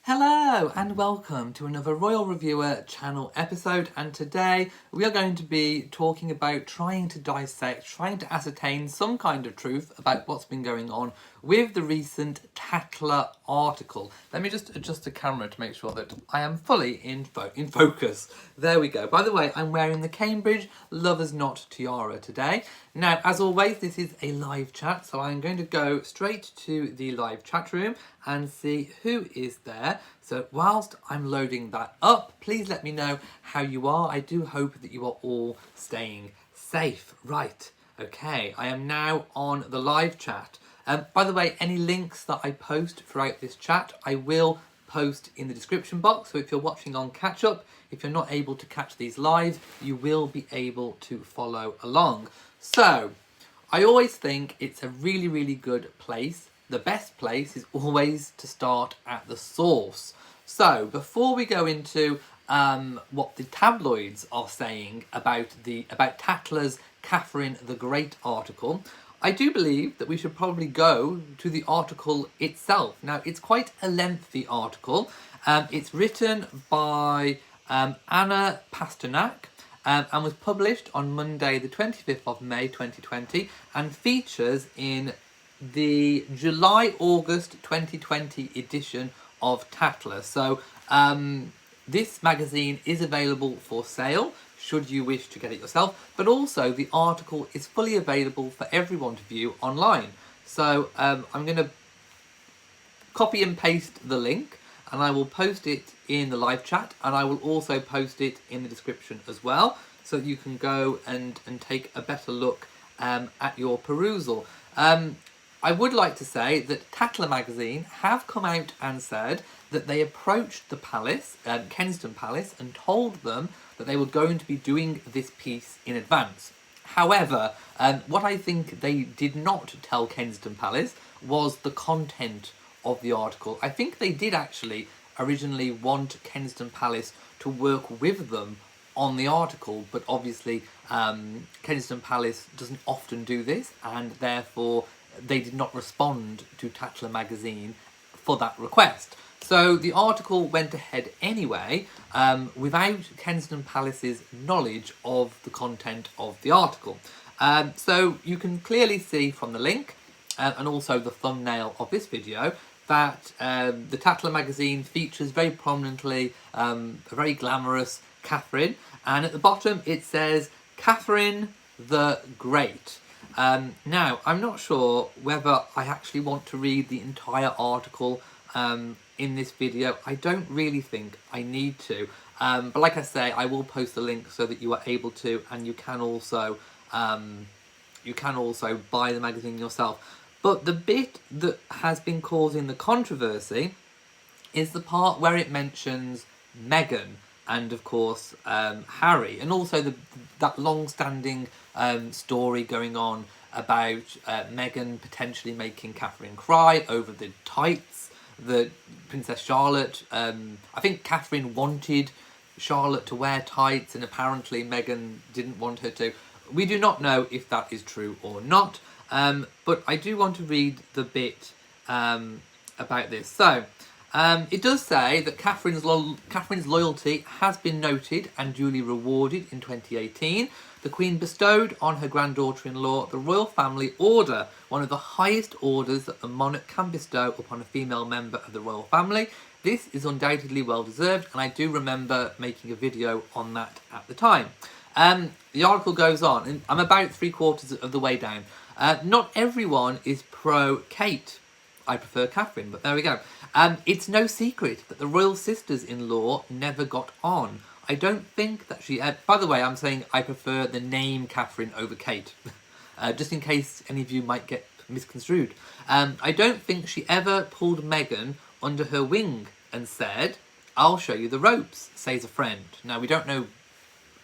Hello and welcome to another Royal Reviewer channel episode, and today we are going to be talking about trying to ascertain some kind of truth about what's been going on with the recent Tatler article. Let me just adjust the camera to make sure that I am fully in focus. There we go. By the way, I'm wearing the Cambridge Lovers Knot tiara today. Now, as always, this is a live chat, so I'm going to go straight to the live chat room and see who is there. So whilst I'm loading that up, please let me know how you are. I do hope that you are all staying safe. Right, okay, I am now on the live chat. By the way, any links that I post throughout this chat, I will post in the description box. So if you're watching on catch up, if you're not able to catch these live, you will be able to follow along. So I always think it's a really, really good place. The best place is always to start at the source. So before we go into what the tabloids are saying about Tatler's Catherine the Great article, I do believe that we should probably go to the article itself. Now, it's quite a lengthy article. It's written by Anna Pasternak and was published on Monday the 25th of May 2020 and features in the July-August 2020 edition of Tatler. So this magazine is available for sale should you wish to get it yourself, but also the article is fully available for everyone to view online. So I'm going to copy and paste the link and I will post it in the live chat, and I will also post it in the description as well, so that you can go and take a better look at your perusal. I would like to say that Tatler magazine have come out and said that they approached the palace, Kensington Palace, and told them that they were going to be doing this piece in advance. However, what I think they did not tell Kensington Palace was the content of the article. I think they did actually originally want Kensington Palace to work with them on the article, but obviously Kensington Palace doesn't often do this, and therefore they did not respond to Tatler magazine for that request. So the article went ahead anyway, without Kensington Palace's knowledge of the content of the article. So you can clearly see from the link and also the thumbnail of this video that the Tatler magazine features very prominently a very glamorous Catherine, and at the bottom it says Catherine the Great. Now, I'm not sure whether I actually want to read the entire article in this video. I don't really think I need to, but like I say, I will post the link so that you are able to, and you can also buy the magazine yourself. But the bit that has been causing the controversy is the part where it mentions Meghan and, of course, Harry, and also that long-standing story going on about Meghan potentially making Catherine cry over the tights that Princess Charlotte... I think Catherine wanted Charlotte to wear tights, and apparently Meghan didn't want her to. We do not know if that is true or not, but I do want to read the bit about this. So, it does say that Catherine's loyalty has been noted and duly rewarded in 2018. The Queen bestowed on her granddaughter-in-law the Royal Family Order, one of the highest orders that the monarch can bestow upon a female member of the Royal Family. This is undoubtedly well-deserved, and I do remember making a video on that at the time. The article goes on, and I'm about 3/4 of the way down. Not everyone is pro-Kate. I prefer Catherine, but there we go. It's no secret that the royal sisters-in-law never got on. I don't think that she... by the way, I'm saying I prefer the name Catherine over Kate, just in case any of you might get misconstrued. I don't think she ever pulled Meghan under her wing and said, "I'll show you the ropes," says a friend. Now, we don't know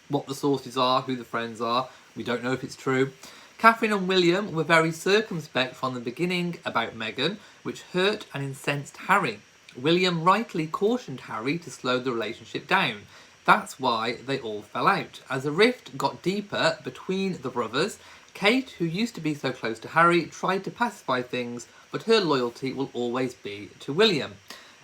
what the sources are, who the friends are. We don't know if it's true. Catherine and William were very circumspect from the beginning about Meghan, which hurt and incensed Harry. William rightly cautioned Harry to slow the relationship down. That's why they all fell out. As the rift got deeper between the brothers, Kate, who used to be so close to Harry, tried to pacify things, but her loyalty will always be to William.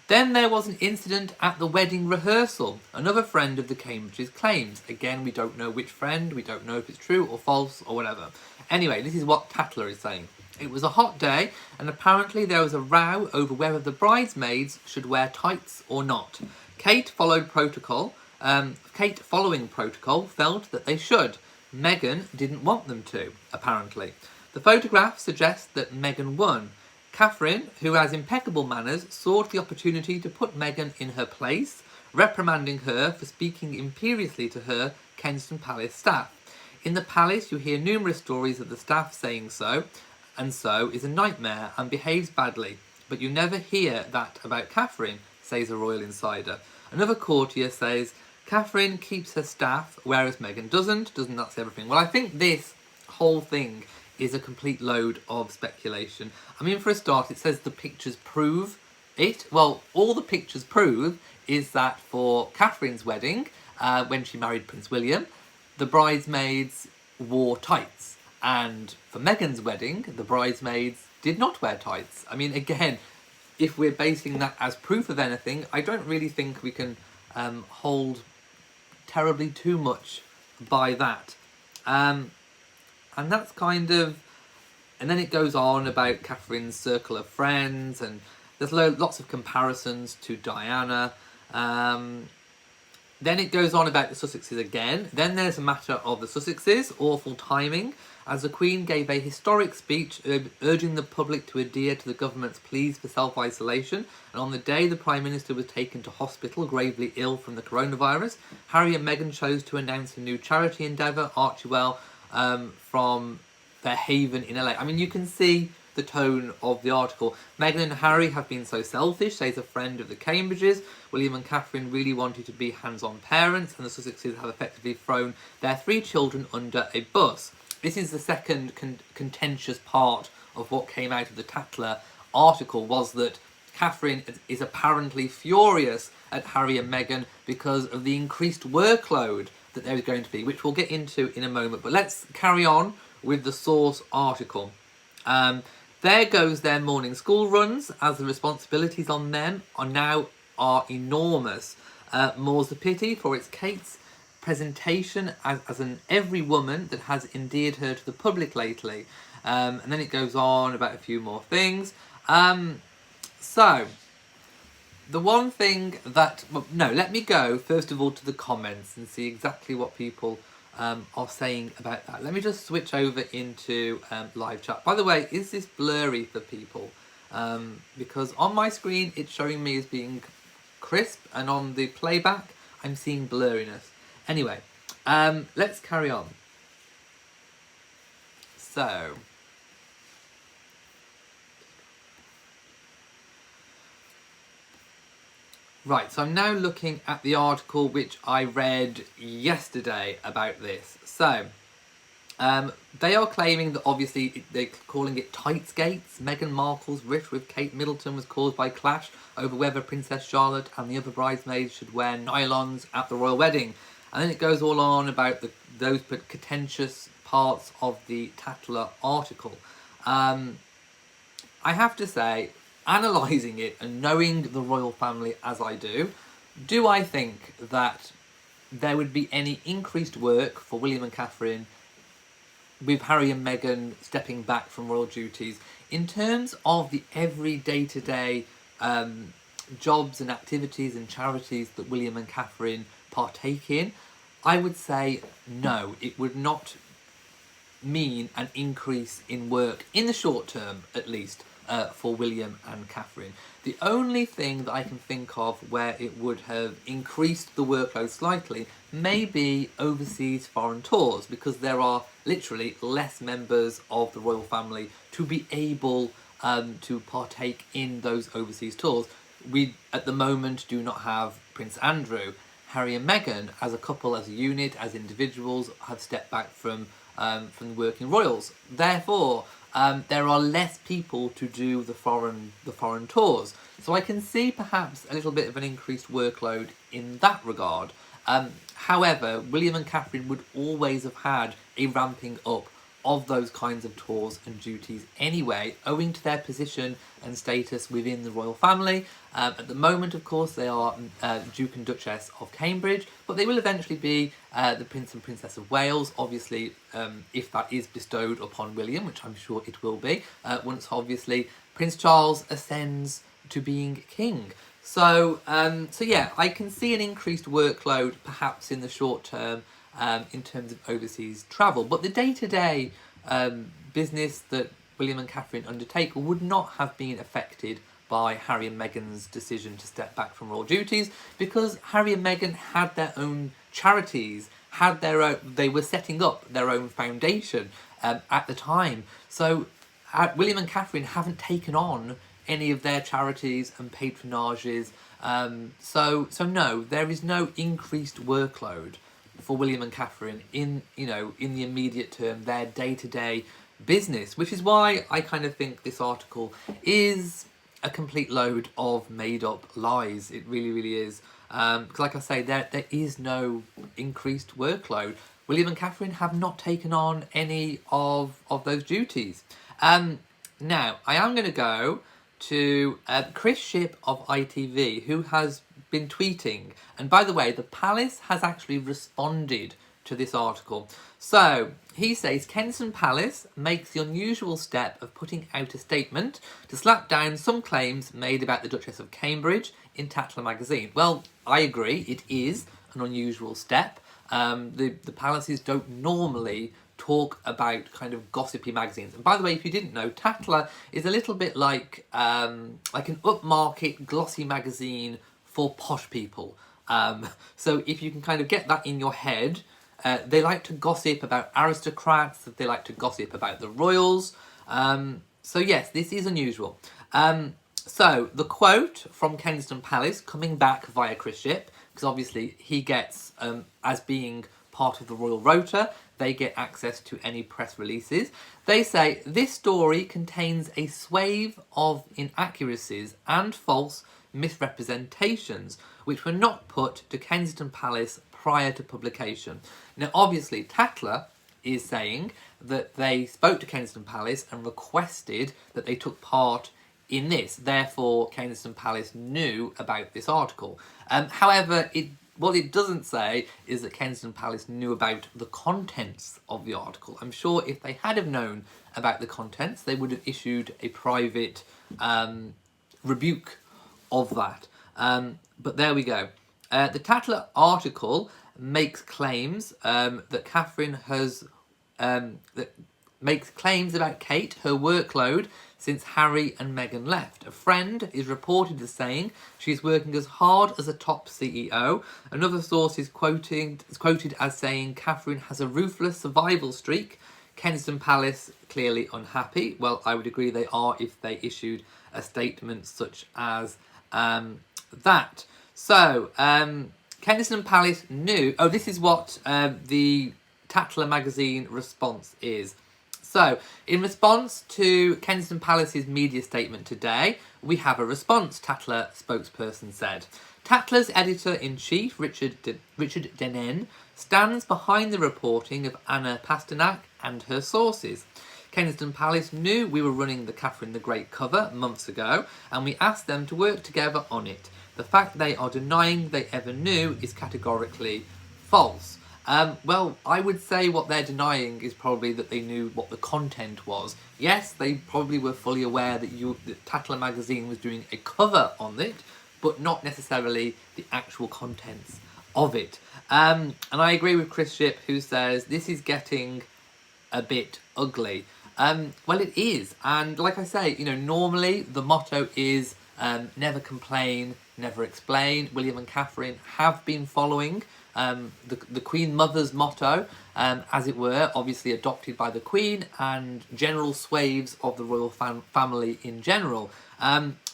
Then there was an incident at the wedding rehearsal. Another friend of the Cambridges claims. Again, we don't know which friend, we don't know if it's true or false or whatever. Anyway, this is what Tatler is saying. It was a hot day, and apparently there was a row over whether the bridesmaids should wear tights or not. Kate, following protocol, felt that they should. Meghan didn't want them to, apparently. The photograph suggests that Meghan won. Catherine, who has impeccable manners, sought the opportunity to put Meghan in her place, reprimanding her for speaking imperiously to her Kensington Palace staff. In the palace, you hear numerous stories of the staff saying so, and so is a nightmare and behaves badly. But you never hear that about Catherine, says a royal insider. Another courtier says, Catherine keeps her staff, whereas Meghan doesn't. Doesn't that say everything? Well, I think this whole thing is a complete load of speculation. I mean, for a start, it says the pictures prove it. Well, all the pictures prove is that for Catherine's wedding, when she married Prince William, the bridesmaids wore tights. And for Meghan's wedding, the bridesmaids did not wear tights. I mean, again, if we're basing that as proof of anything, I don't really think we can hold terribly too much by that. And that's kind of... And then it goes on about Catherine's circle of friends, and there's lots of comparisons to Diana. Then it goes on about the Sussexes again. Then there's a matter of the Sussexes, awful timing, as the Queen gave a historic speech urging the public to adhere to the government's pleas for self-isolation. And on the day the Prime Minister was taken to hospital, gravely ill from the coronavirus, Harry and Meghan chose to announce a new charity endeavour, Archewell, from their haven in LA. I mean, you can see the tone of the article. Meghan and Harry have been so selfish, says a friend of the Cambridges. William and Catherine really wanted to be hands-on parents, and the Sussexes have effectively thrown their 3 children under a bus. This is the second contentious part of what came out of the Tatler article, was that Catherine is apparently furious at Harry and Meghan because of the increased workload that there is going to be, which we'll get into in a moment. But let's carry on with the source article. There goes their morning school runs, as the responsibilities on them are enormous. More's the pity, for it's Kate's presentation as an every woman that has endeared her to the public lately. And then it goes on about a few more things. So, the one thing that... Well, no, let me go, first of all, to the comments and see exactly what people are saying about that. Let me just switch over into live chat. By the way, is this blurry for people? Because on my screen, it's showing me as being crisp, and on the playback, I'm seeing blurriness. Anyway, let's carry on. So... Right, so I'm now looking at the article which I read yesterday about this. So, they are claiming that obviously they're calling it Tightsgates. Meghan Markle's rift with Kate Middleton was caused by clash over whether Princess Charlotte and the other bridesmaids should wear nylons at the royal wedding. And then it goes all on about those contentious parts of the Tatler article. I have to say, analysing it and knowing the royal family as I do I think that there would be any increased work for William and Catherine with Harry and Meghan stepping back from royal duties in terms of the every day-to-day jobs and activities and charities that William and Catherine partake in? I would say no, it would not mean an increase in work in the short term, at least, for William and Catherine. The only thing that I can think of where it would have increased the workload slightly may be overseas foreign tours, because there are literally less members of the royal family to be able to partake in those overseas tours. We, at the moment, do not have Prince Andrew. Harry and Meghan, as a couple, as a unit, as individuals, have stepped back from the working royals. Therefore, there are less people to do the foreign tours. So I can see perhaps a little bit of an increased workload in that regard. However, William and Catherine would always have had a ramping up of those kinds of tours and duties anyway, owing to their position and status within the royal family. At the moment, of course, they are Duke and Duchess of Cambridge, but they will eventually be the Prince and Princess of Wales, obviously, if that is bestowed upon William, which I'm sure it will be, once obviously Prince Charles ascends to being king. So yeah, I can see an increased workload perhaps in the short term in terms of overseas travel. But the day-to-day business that William and Catherine undertake would not have been affected by Harry and Meghan's decision to step back from royal duties, because Harry and Meghan had their own charities, had their own, they were setting up their own foundation at the time. So William and Catherine haven't taken on any of their charities and patronages. So no, there is no increased workload for William and Catherine in the immediate term, their day-to-day business, which is why I kind of think this article is a complete load of made-up lies. It really, really is. Because like I say, there is no increased workload. William and Catherine have not taken on any of those duties. Now, I am going to go to Chris Shipp of ITV, who has been tweeting. And by the way, the Palace has actually responded to this article. So, he says, Kensington Palace makes the unusual step of putting out a statement to slap down some claims made about the Duchess of Cambridge in Tatler magazine. Well, I agree, it is an unusual step. The palaces don't normally talk about kind of gossipy magazines. And by the way, if you didn't know, Tatler is a little bit like an upmarket glossy magazine for posh people. So if you can kind of get that in your head, they like to gossip about aristocrats, they like to gossip about the royals. So yes, this is unusual. So the quote from Kensington Palace, coming back via Chris Shipp, because obviously he gets, as being part of the royal rota, they get access to any press releases. They say, this story contains a swathe of inaccuracies and false misrepresentations, which were not put to Kensington Palace prior to publication. Now, obviously, Tatler is saying that they spoke to Kensington Palace and requested that they took part in this. Therefore, Kensington Palace knew about this article. However, what it doesn't say is that Kensington Palace knew about the contents of the article. I'm sure if they had have known about the contents, they would have issued a private rebuke of that. But there we go. The Tatler article makes claims that Catherine has makes claims about Kate, her workload, since Harry and Meghan left. A friend is reported as saying she's working as hard as a top CEO. Another source is quoted as saying Catherine has a ruthless survival streak. Kensington Palace clearly unhappy. Well, I would agree they are if they issued a statement such as that. So, Kensington Palace knew... Oh, this is what the Tatler magazine response is. So, in response to Kensington Palace's media statement today, we have a response, Tatler spokesperson said. Tatler's editor-in-chief, Richard Denen, stands behind the reporting of Anna Pasternak and her sources. Kensington Palace knew we were running the Catherine the Great cover months ago, and we asked them to work together on it. The fact they are denying they ever knew is categorically false. Well, I would say what they're denying is probably that they knew what the content was. Yes, they probably were fully aware that Tatler magazine was doing a cover on it, but not necessarily the actual contents of it. And I agree with Chris Shipp, who says this is getting a bit ugly. Well, it is. And like I say, normally the motto is never complain, never explain. William and Catherine have been following the Queen Mother's motto, as it were, obviously adopted by the Queen and general swathes of the royal family in general.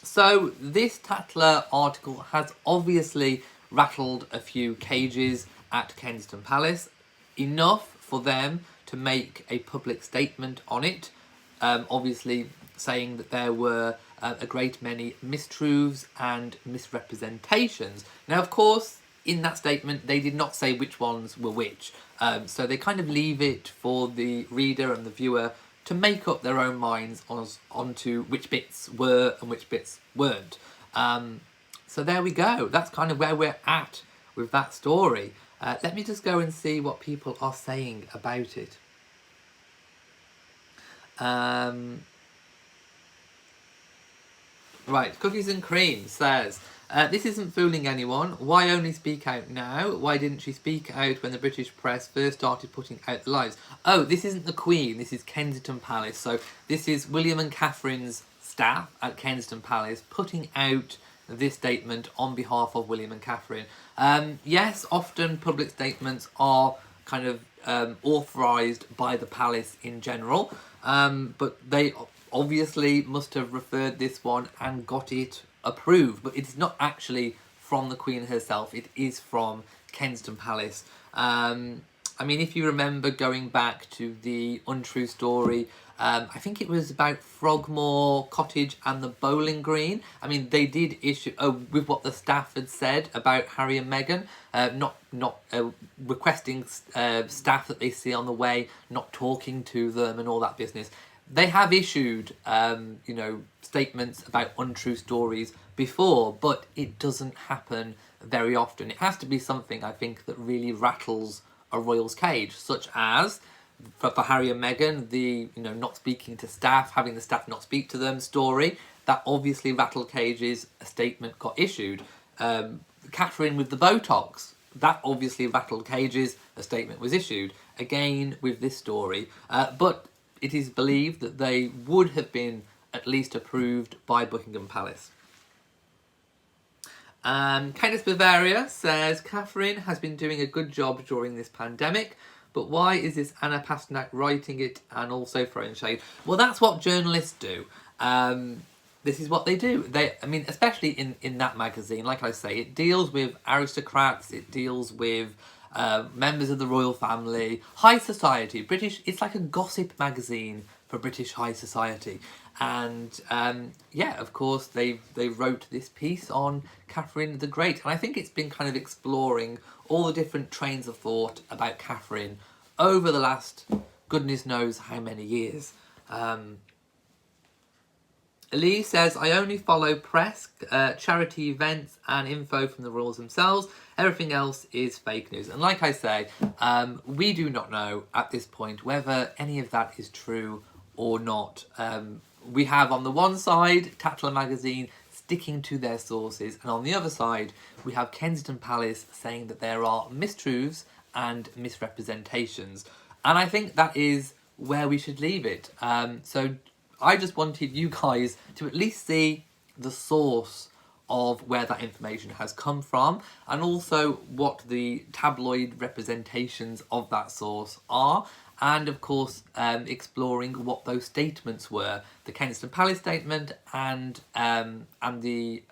So this Tatler article has obviously rattled a few cages at Kensington Palace, enough for them to make a public statement on it, obviously saying that there were a great many mistruths and misrepresentations. Now, of course, in that statement, they did not say which ones were which. So they kind of leave it for the reader and the viewer to make up their own minds onto which bits were and which bits weren't. So there we go. That's kind of where we're at with that story. Let me just go and see what people are saying about it. Right, Cookies and Cream says, this isn't fooling anyone. Why only speak out now? Why didn't she speak out when the British press first started putting out the lies? Oh, this isn't the Queen, this is Kensington Palace. So this is William and Catherine's staff at Kensington Palace putting out this statement on behalf of William and Catherine. Yes, often public statements are kind of authorised by the palace in general, but they obviously must have referred this one and got it approved, but it's not actually from the Queen herself, it is from Kensington Palace. I mean, if you remember going back to the untrue story, I think it was about Frogmore Cottage and the Bowling Green. I mean, they did issue, with what the staff had said about Harry and Meghan, not requesting staff that they see on the way, not talking to them and all that business. They have issued, statements about untrue stories before, but it doesn't happen very often. It has to be something, I think, that really rattles a royal's cage, such as for Harry and Meghan, the not speaking to staff, having the staff not speak to them story. That obviously rattled cages. A statement got issued. Catherine with the Botox, that obviously rattled cages. A statement was issued. Again with this story, but it is believed that they would have been at least approved by Buckingham Palace. Candice Bavaria says, Catherine has been doing a good job during this pandemic, but why is this Anna Pasternak writing it and also throwing shade? Well, that's what journalists do. This is what they do. Especially in that magazine, like I say, it deals with aristocrats, it deals with members of the royal family, high society, British. It's like a gossip magazine for British high society. And of course, they wrote this piece on Catherine the Great. And I think it's been kind of exploring all the different trains of thought about Catherine over the last goodness knows how many years. Elise says, I only follow press, charity events and info from the royals themselves. Everything else is fake news. And like I say, we do not know at this point whether any of that is true or not. We have on the one side Tatler magazine sticking to their sources, and on the other side we have Kensington Palace saying that there are mistruths and misrepresentations. And I think that is where we should leave it. So I just wanted you guys to at least see the source of where that information has come from, and also what the tabloid representations of that source are, and of course exploring what those statements were, the Kensington Palace statement and the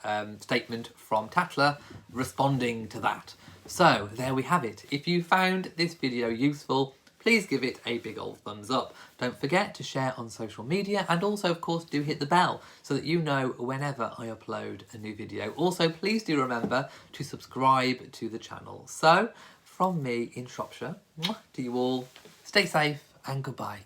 statement from Tatler responding to that. So there we have it. If you found this video useful, please give it a big old thumbs up. Don't forget to share on social media, and also of course do hit the bell so that you know whenever I upload a new video. Also please do remember to subscribe to the channel. So from me in Shropshire, to you all, stay safe and goodbye.